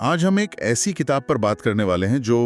आज हम एक ऐसी किताब पर बात करने वाले हैं जो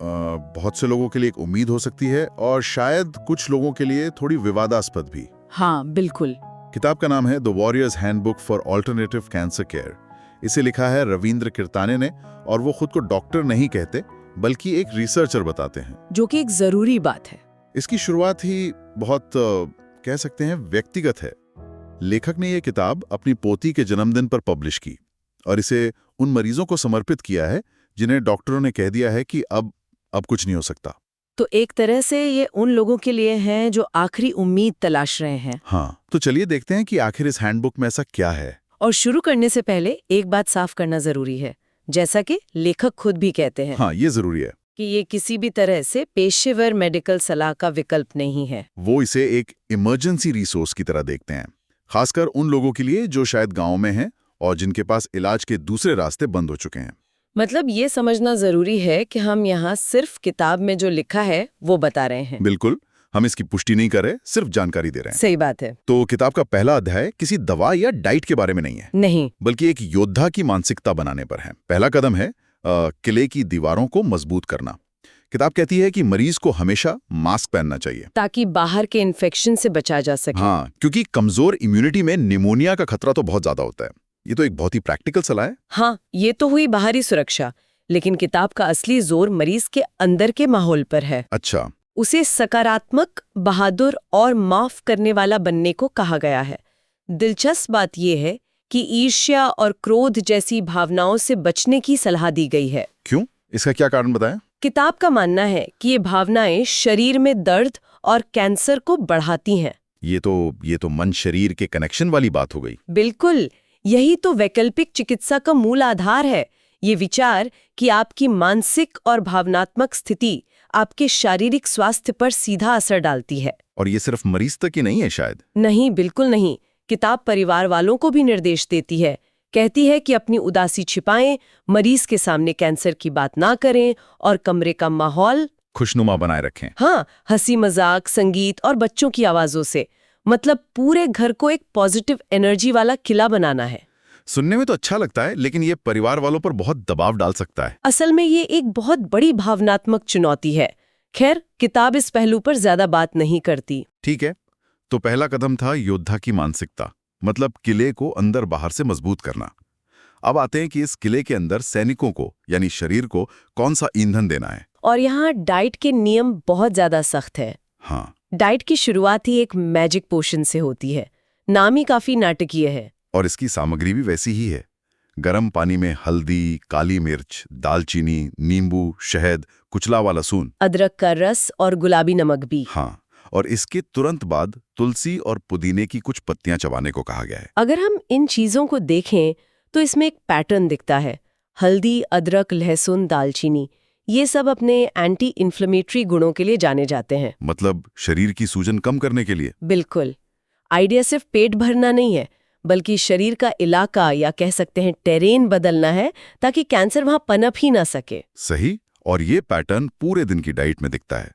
बहुत से लोगों के लिए एक उम्मीद हो सकती है और शायद कुछ लोगों के लिए थोड़ी विवादास्पद भी। हाँ बिल्कुल। किताब का नाम है the warriors handbook for alternative cancer care. इसे लिखा है रविंद्र किरताने ने और वो खुद को डॉक्टर नहीं कहते बल्कि एक रिसर्चर बताते हैं, जो कि एक जरूरी बात है। इसकी शुरुआत ही बहुत कह सकते हैं व्यक्तिगत है। लेखक ने यह किताब अपनी पोती के जन्मदिन पर पब्लिश की और इसे उन मरीजों को समर्पित किया है जिन्हें डॉक्टरों ने कह दिया है कि अब कुछ नहीं हो सकता। तो एक तरह से ये उन लोगों के लिए है जो आखिरी उम्मीद तलाश रहे हैं। हाँ, तो चलिए देखते हैं कि आखिर इस हैंडबुक में ऐसा क्या है। और शुरू करने से पहले एक बात साफ करना जरूरी है, जैसा कि लेखक खुद भी कहते हैं। हाँ, ये जरूरी है कि ये किसी भी तरह से पेशेवर मेडिकल सलाह का विकल्प नहीं है। वो इसे एक इमरजेंसी रिसोर्स की तरह देखते हैं, खासकर उन लोगों के लिए जो शायद गांव में हैं और जिनके पास इलाज के दूसरे रास्ते बंद हो चुके हैं। मतलब ये समझना जरूरी है कि हम यहाँ सिर्फ किताब में जो लिखा है वो बता रहे हैं। बिल्कुल, हम इसकी पुष्टि नहीं कर रहे, सिर्फ जानकारी दे रहे हैं। सही बात है। तो किताब का पहला अध्याय किसी दवा या डाइट के बारे में नहीं है, नहीं, बल्कि एक योद्धा की मानसिकता बनाने पर है। पहला कदम है किले की दीवारों को मजबूत करना। किताब कहती है कि मरीज को हमेशा मास्क पहनना चाहिए ताकि बाहर के इन्फेक्शन से बचा जा सके। हाँ, क्योंकि कमजोर इम्यूनिटी में निमोनिया का खतरा तो बहुत ज्यादा होता है। ये तो एक बहुत ही प्रैक्टिकल सलाह है। हाँ, ये तो हुई बाहरी सुरक्षा, लेकिन किताब का असली जोर मरीज के अंदर के माहौल पर है। अच्छा। उसे सकारात्मक, बहादुर और माफ करने वाला बनने को कहा गया है। दिलचस्प बात यह है कि ईर्ष्या और क्रोध जैसी भावनाओं से बचने की सलाह दी गई है। क्यों? इसका क्या कारण बताएं? किताब का मानना है कि ये भावनाएं शरीर में दर्द और कैंसर को बढ़ाती हैं। ये तो मन शरीर के कनेक्शन वाली बात हो गई। बिल्कुल, यही तो वैकल्पिक चिकित्सा का मूल आधार है। ये विचार कि आपकी मानसिक और भावनात्मक स्थिति आपके शारीरिक स्वास्थ्य पर सीधा असर डालती है। और ये सिर्फ मरीज तक ही नहीं है शायद। नहीं, बिल्कुल नहीं। किताब परिवार वालों को भी निर्देश देती है। कहती है कि अपनी उदासी छिपाएं, मरीज के सामने कैंसर की बात ना करें और कमरे का माहौल खुशनुमा बनाए रखें। हाँ, हंसी मजाक, संगीत और बच्चों की आवाजों से, मतलब पूरे घर को एक पॉजिटिव एनर्जी वाला किला बनाना है। सुनने में तो अच्छा लगता है, लेकिन ये परिवार वालों पर बहुत दबाव डाल सकता है। असल में ये एक बहुत बड़ी भावनात्मक चुनौती है। खैर, किताब इस पहलू पर ज्यादा बात नहीं करती। ठीक है, तो पहला कदम था योद्धा की मानसिकता, मतलब किले को अंदर बाहर से मजबूत करना। अब आते हैं कि इस किले के अंदर सैनिकों को यानी शरीर को कौन सा ईंधन देना है। और यहाँ डाइट के नियम बहुत ज्यादा सख्त है। हाँ, डाइट की शुरुआत ही एक मैजिक पोशन से होती है। नाम ही काफी नाटकीय है। और इसकी सामग्री भी वैसी ही है। गर्म पानी में हल्दी, काली मिर्च, दालचीनी, नींबू, शहद, कुचला हुआ लहसुन, अदरक का रस और गुलाबी नमक भी। हाँ, और इसके तुरंत बाद तुलसी और पुदीने की कुछ पत्तियां चबाने को कहा गया है। अगर हम इन चीजों को देखें तो इसमें एक पैटर्न दिखता है। हल्दी, अदरक, लहसुन, दालचीनी, ये सब अपने एंटी इन्फ्लेमेटरी गुणों के लिए जाने जाते हैं। मतलब शरीर की सूजन कम करने के लिए। बिल्कुल। आइडिया सिर्फ पेट भरना नहीं है, बल्कि शरीर का इलाका या कह सकते हैं टेरेन बदलना है, ताकि कैंसर वहां पनप ही ना सके। सही। और ये पैटर्न पूरे दिन की डाइट में दिखता है।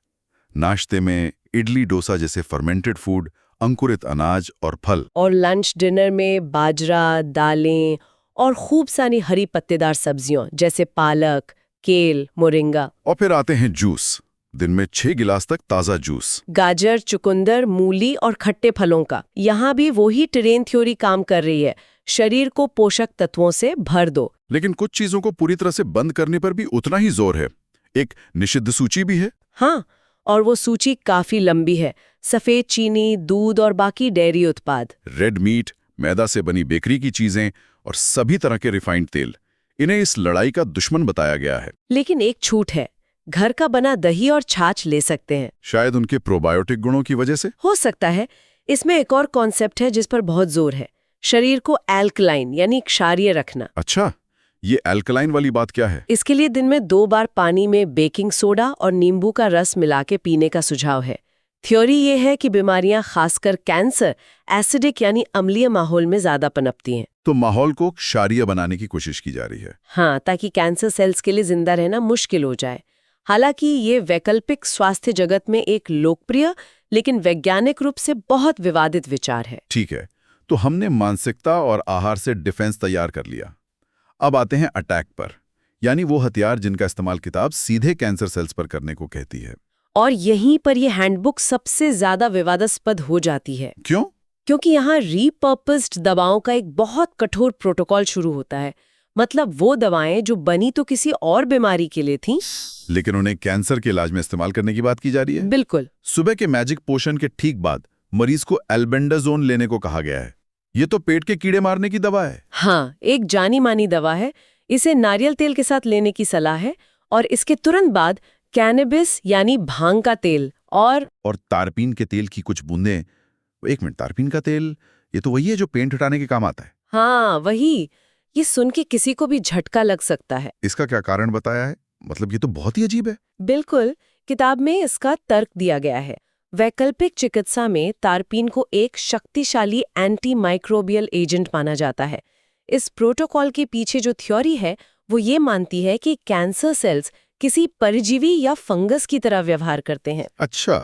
नाश्ते में इडली डोसा जैसे फर्मेंटेड फूड, अंकुरित अनाज और फल, और लंच डिनर में बाजरा, दालें और खूब सारी हरी पत्तेदार सब्जियां जैसे पालक, केल, मोरिंगा। और फिर आते हैं जूस। दिन में 6 गिलास तक ताज़ा जूस। गाजर, चुकंदर, मूली और खट्टे फलों का। यहाँ भी वही टेरेन थ्योरी काम कर रही है। शरीर को पोषक तत्वों से भर दो। लेकिन कुछ चीजों को पूरी तरह से बंद करने पर भी उतना ही जोर है। एक निषिद्ध सूची भी है। हाँ, और वो सूची काफी लंबी है। सफेद चीनी, दूध और बाकी डेयरी उत्पाद, रेड मीट, मैदा से बनी बेकरी की चीजें और सभी तरह के रिफाइंड तेल, इन्हें इस लड़ाई का दुश्मन बताया गया है। लेकिन एक छूट है, घर का बना दही और छाछ ले सकते हैं। शायद उनके प्रोबायोटिक गुणों की वजह से हो सकता है। इसमें एक और कॉन्सेप्ट है जिस पर बहुत जोर है, शरीर को एल्कलाइन यानी क्षारीय रखना। अच्छा, ये एल्कलाइन वाली बात क्या है? इसके लिए दिन में 2 बार पानी में बेकिंग सोडा और नींबू का रस मिला के पीने का सुझाव है। थ्योरी ये है कि बीमारियां, खासकर कैंसर, एसिडिक यानी अम्लीय माहौल में ज्यादा पनपती हैं। तो माहौल को क्षारीय बनाने की कोशिश की जा रही है। हाँ, ताकि कैंसर सेल्स के लिए जिंदा रहना मुश्किल हो जाए। हालांकि ये वैकल्पिक स्वास्थ्य जगत में एक लोकप्रिय लेकिन वैज्ञानिक रूप से बहुत विवादित विचार है। ठीक है, तो हमने मानसिकता और आहार से डिफेंस तैयार कर लिया। अब आते हैं अटैक पर, यानी वो हथियार जिनका इस्तेमाल किताब सीधे कैंसर सेल्स पर करने को कहती है। और यहीं पर ये हैंडबुक सबसे ज्यादा विवादास्पद हो जाती है। क्यों? क्योंकि यहाँ रीपर्पस्ड दवाओं का एक बहुत कठोर प्रोटोकॉल शुरू होता है। मतलब वो दवाएं जो बनी तो किसी और बीमारी के लिए थीं, लेकिन उन्हें कैंसर के इलाज में इस्तेमाल करने की बात की जा रही है। बिल्कुल। सुबह के मैजिक पोशन के ठीक बाद मरीज को एल्बेंडाजोल लेने को कहा गया है। ये तो पेट के कीड़े मारने की दवा है। हाँ, एक जानी मानी दवा है। इसे नारियल तेल के साथ लेने की सलाह है और इसके तुरंत बाद कैनबिस यानी भांग का तेल और तारपीन के तेल की कुछ बूंदें। एक मिनट, तारपीन का तेल, ये तो वही है जो पेंट हटाने के काम आता है। हाँ वही। ये सुन के किसी को भी झटका लग सकता है। इसका क्या कारण बताया है? मतलब ये तो बहुत ही अजीब है। बिल्कुल, किताब में इसका तर्क दिया गया है। वैकल्पिक चिकित्सा में तारपीन को एक शक्तिशाली एंटी माइक्रोबियल एजेंट माना जाता है। इस प्रोटोकॉल के पीछे जो थ्योरी है वो ये मानती है कि कैंसर सेल्स किसी परजीवी या फंगस की तरह व्यवहार करते हैं। अच्छा,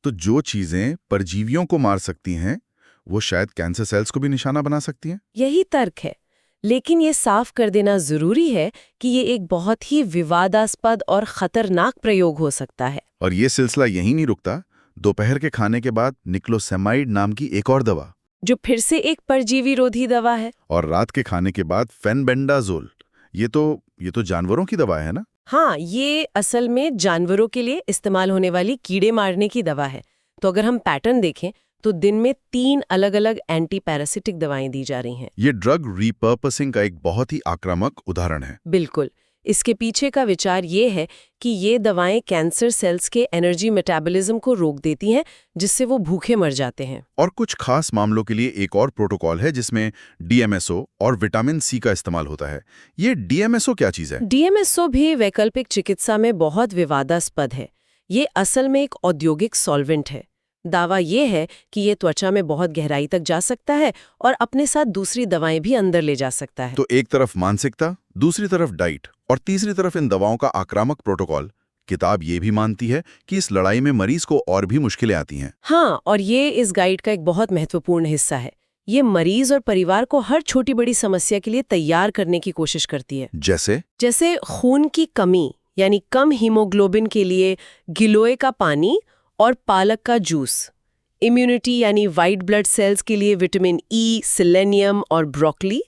तो जो चीजें परजीवियों को मार सकती हैं वो शायद कैंसर सेल्स को भी निशाना बना सकती हैं। यही तर्क है। लेकिन ये साफ कर देना जरूरी है कि ये एक बहुत ही विवादास्पद और खतरनाक प्रयोग हो सकता है। और ये सिलसिला यहीं नहीं रुकता। दोपहर के खाने के बाद निक्लोसेमाइड नाम की एक और दवा, जो फिर से एक परजीवी रोधी दवा है। और रात के खाने के बाद फेनबेंडाजोल। ये तो जानवरों की दवा है ना? हाँ, ये असल में जानवरों के लिए इस्तेमाल होने वाली कीड़े मारने की दवा है। तो अगर हम पैटर्न देखें तो दिन में 3 अलग-अलग एंटी पैरासिटिक दवाएं दी जा रही हैं। ये ड्रग रीपर्पसिंग का एक बहुत ही आक्रामक उदाहरण है। बिल्कुल। इसके पीछे का विचार ये है कि ये दवाएं कैंसर सेल्स के एनर्जी मेटाबॉलिज्म को रोक देती हैं, जिससे वो भूखे मर जाते हैं। और कुछ खास मामलों के लिए एक और प्रोटोकॉल है जिसमें डीएमएसओ और विटामिन सी का इस्तेमाल होता है। ये डीएमएसओ क्या चीज़ है? डीएमएसओ भी वैकल्पिक चिकित्सा में बहुत विवादास्पद है। ये असल में एक औद्योगिक सॉल्वेंट है। दावा ये है कि ये त्वचा में बहुत गहराई तक जा सकता है और अपने साथ दूसरी दवाएं भी अंदर ले जा सकता है। तो एक तरफ मानसिकता, दूसरी तरफ डाइट और तीसरी तरफ इन दवाओं का आक्रामक प्रोटोकॉल। किताब ये भी मानती है कि इस लड़ाई में मरीज को और भी मुश्किलें आती हैं। हाँ, और ये इस गाइड का एक बहुत महत्वपूर्ण हिस्सा है। ये मरीज और परिवार को हर छोटी बड़ी समस्या के लिए तैयार करने की कोशिश करती है। जैसे खून की कमी यानी कम हीमोग्लोबिन के लिए गिलोय का पानी और पालक का जूस, इम्यूनिटी यानी वाइट ब्लड सेल्स के लिए विटामिन ई, सेलेनियम और ब्रोकली,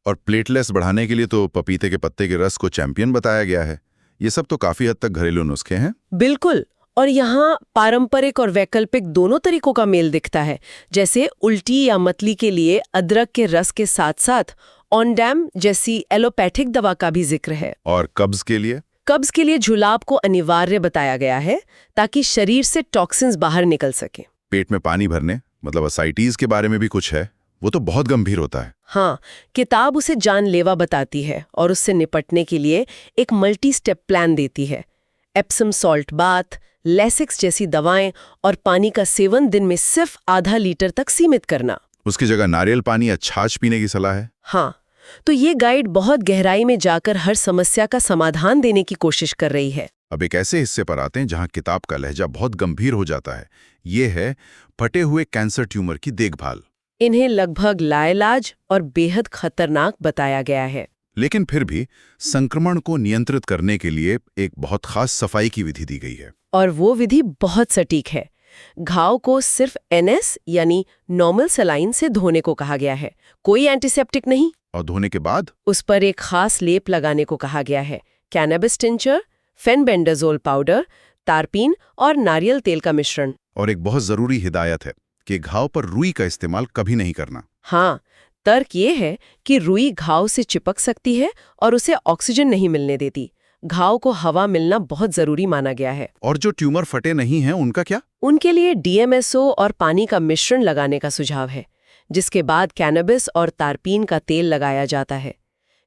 और प्लेटलेट्स बढ़ाने के लिए तो पपीते के पत्ते के रस को चैंपियन बताया गया है। ये सब तो काफी हद तक घरेलू नुस्खे हैं। बिल्कुल। और यहाँ पारंपरिक और वैकल्पिक दोनों तरीकों का मेल दिखता है। जैसे उल्टी या मतली के लिए अदरक के रस के साथ साथ ऑनडैम जैसी एलोपैथिक दवा का भी जिक्र है। और कब्ज के लिए जुलाब को अनिवार्य बताया गया है ताकि शरीर से टॉक्सिन्स बाहर निकल सके। पेट में पानी भरने मतलब असाइटीज के बारे में भी कुछ है, वो तो बहुत गंभीर होता है। हाँ, किताब उसे जानलेवा बताती है और उससे निपटने के लिए एक मल्टी स्टेप प्लान देती है। एप्सम सॉल्ट बाथ, लेसिक्स जैसी दवाएं और पानी का सेवन दिन में सिर्फ आधा लीटर तक सीमित करना। उसकी जगह नारियल पानी या छाछ पीने की सलाह है। हाँ, तो ये गाइड बहुत गहराई में जाकर हर समस्या का समाधान देने की कोशिश कर रही है। अब एक ऐसे हिस्से पर आते हैं जहां किताब का लहजा बहुत गंभीर हो जाता है। ये है फटे हुए कैंसर ट्यूमर की देखभाल। इन्हें लगभग लाइलाज और बेहद खतरनाक बताया गया है। लेकिन फिर भी संक्रमण को नियंत्रित करने के लिए एक बहुत खास सफाई की विधि दी गई है। और वो विधि बहुत सटीक है। घाव को सिर्फ NS यानी नॉर्मल सलाइन से धोने को कहा गया है, कोई एंटीसेप्टिक नहीं। और धोने के बाद उस पर एक खास लेप लगाने को कहा गया है। कैनबिस टिंचर, फेनबेंडाजोल पाउडर, तारपीन और नारियल तेल का मिश्रण। और एक बहुत जरूरी हिदायत है कि घाव पर रुई का इस्तेमाल कभी नहीं करना। हाँ, तर्क ये है कि रुई घाव से चिपक सकती है और उसे ऑक्सीजन नहीं मिलने देती। घाव को हवा मिलना बहुत जरूरी माना गया है। और जो ट्यूमर फटे नहीं हैं उनका क्या? उनके लिए DMSO और पानी का मिश्रण लगाने का सुझाव है, जिसके बाद कैनबिस और तारपीन का तेल लगाया जाता है।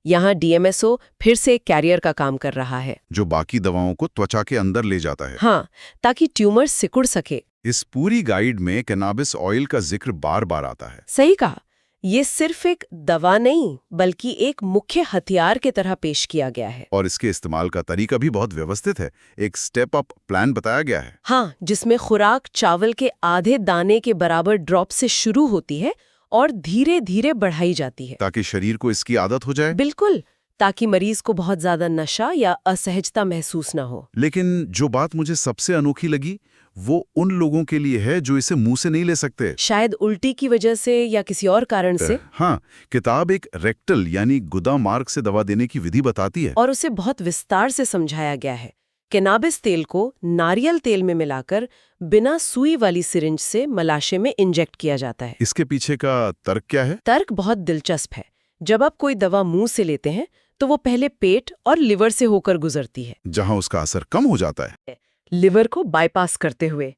यहाँ DMSO फिर से कैरियर का काम कर रहा है, जो बाकी दवाओं को त्वचा के अंदर ले जाता है। हाँ, ताकि ट्यूमर सिकुड़ सके। इस पूरी गाइड में कैनाबिस ऑयल का जिक्र बार बार आता है। सही कहा, ये सिर्फ एक दवा नहीं बल्कि एक मुख्य हथियार की तरह पेश किया गया है। और इसके इस्तेमाल का तरीका भी बहुत व्यवस्थित है। एक स्टेप अप प्लान बताया गया है। हाँ, जिसमें खुराक चावल के आधे दाने के बराबर ड्रॉप से शुरू होती है और धीरे धीरे बढ़ाई जाती है, ताकि शरीर को इसकी आदत हो जाए। बिल्कुल, ताकि मरीज को बहुत ज्यादा नशा या असहजता महसूस ना हो। लेकिन जो बात मुझे सबसे अनोखी लगी वो उन लोगों के लिए है जो इसे मुंह से नहीं ले सकते। शायद उल्टी की वजह से या किसी और कारण से। हाँ, किताब एक रेक्टल यानी गुदा मार्ग से दवा देने की विधि बताती है। और उसे बहुत विस्तार से समझाया गया है। कैनाबिस तेल को नारियल तेल में मिलाकर बिना सुई वाली सिरिंज से मलाशे में इंजेक्ट किया जाता है। इसके पीछे का तर्क क्या है? तर्क बहुत दिलचस्प है। जब आप कोई दवा मुंह से लेते हैं तो वो पहले पेट और लिवर से होकर गुजरती है, जहां उसका असर कम हो जाता है, लिवर को बाईपास करते हुए।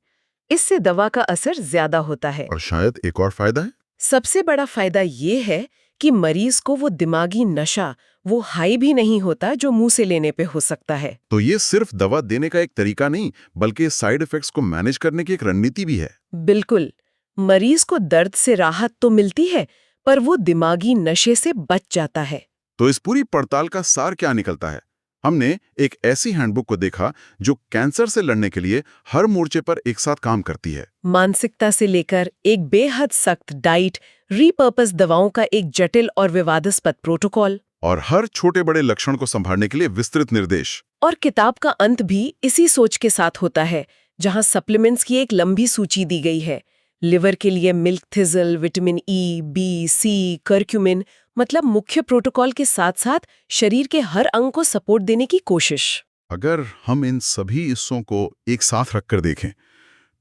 इससे दवा का असर ज्यादा होता है। और शायद एक और फायदा है। सबसे बड़ा फायदा ये है कि मरीज को वो दिमागी नशा, वो हाई भी नहीं होता जो मुंह से लेने पे हो सकता है। तो ये सिर्फ दवा देने का एक तरीका नहीं, बल्कि साइड इफेक्ट्स को मैनेज करने की एक रणनीति भी है। बिल्कुल। मरीज को दर्द से राहत तो मिलती है, पर वो दिमागी नशे से बच जाता है। तो इस पूरी पड़ताल का सार क्या निकलता है? हमने एक ऐसी हैंडबुक को देखा जो कैंसर से लड़ने के लिए हर मोर्चे पर एक साथ काम करती है। मानसिकता से लेकर एक बेहद सख्त डाइट, रीपर्पस दवाओं का एक जटिल और विवादास्पद प्रोटोकॉल, और हर छोटे बड़े लक्षण को संभालने के लिए विस्तृत निर्देश। और किताब का अंत भी इसी सोच के साथ होता है, जहां सप्लीमेंट्स की एक लंबी सूची दी गई है। लिवर के लिए मिल्क थिजल, विटामिन ई, बी, सी, करक्यूमिन, मतलब मुख्य प्रोटोकॉल के साथ साथ शरीर के हर अंग को सपोर्ट देने की कोशिश। अगर हम इन सभी हिस्सों को एक साथ रखकर देखें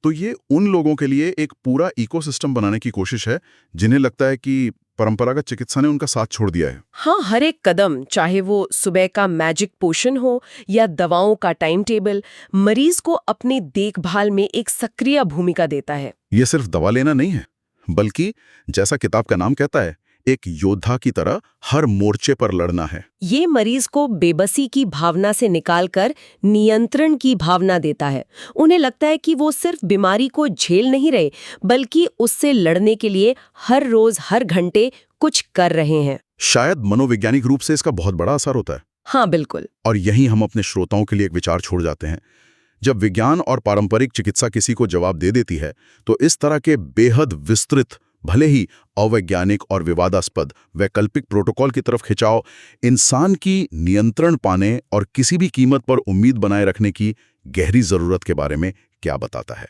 तो ये उन लोगों के लिए एक पूरा इकोसिस्टम बनाने की कोशिश है जिन्हें लगता है कि परंपरागत चिकित्सा ने उनका साथ छोड़ दिया है। हाँ, हर एक कदम, चाहे वो सुबह का मैजिक पोशन हो या दवाओं का टाइम टेबल, मरीज को अपनी देखभाल में एक सक्रिय भूमिका देता है। ये सिर्फ दवा लेना नहीं है, बल्कि जैसा किताब का नाम कहता है, एक योद्धा की तरह हर मोर्चे पर लड़ना है। ये मरीज को बेबसी की भावना से निकालकर नियंत्रण की भावना देता है। उन्हें लगता है कि वो सिर्फ बीमारी को झेल नहीं रहे, बल्कि उससे लड़ने के लिए हर रोज हर घंटे कुछ कर रहे हैं। शायद मनोवैज्ञानिक रूप से इसका बहुत बड़ा असर होता है। हाँ, बिल्कुल। और यही हम अपने श्रोताओं के लिए एक विचार छोड़ जाते हैं। जब विज्ञान और पारंपरिक चिकित्सा किसी को जवाब दे देती है, तो इस तरह के बेहद विस्तृत, भले ही अवैज्ञानिक और विवादास्पद वैकल्पिक प्रोटोकॉल की तरफ खिंचाव इंसान की नियंत्रण पाने और किसी भी कीमत पर उम्मीद बनाए रखने की गहरी जरूरत के बारे में क्या बताता है।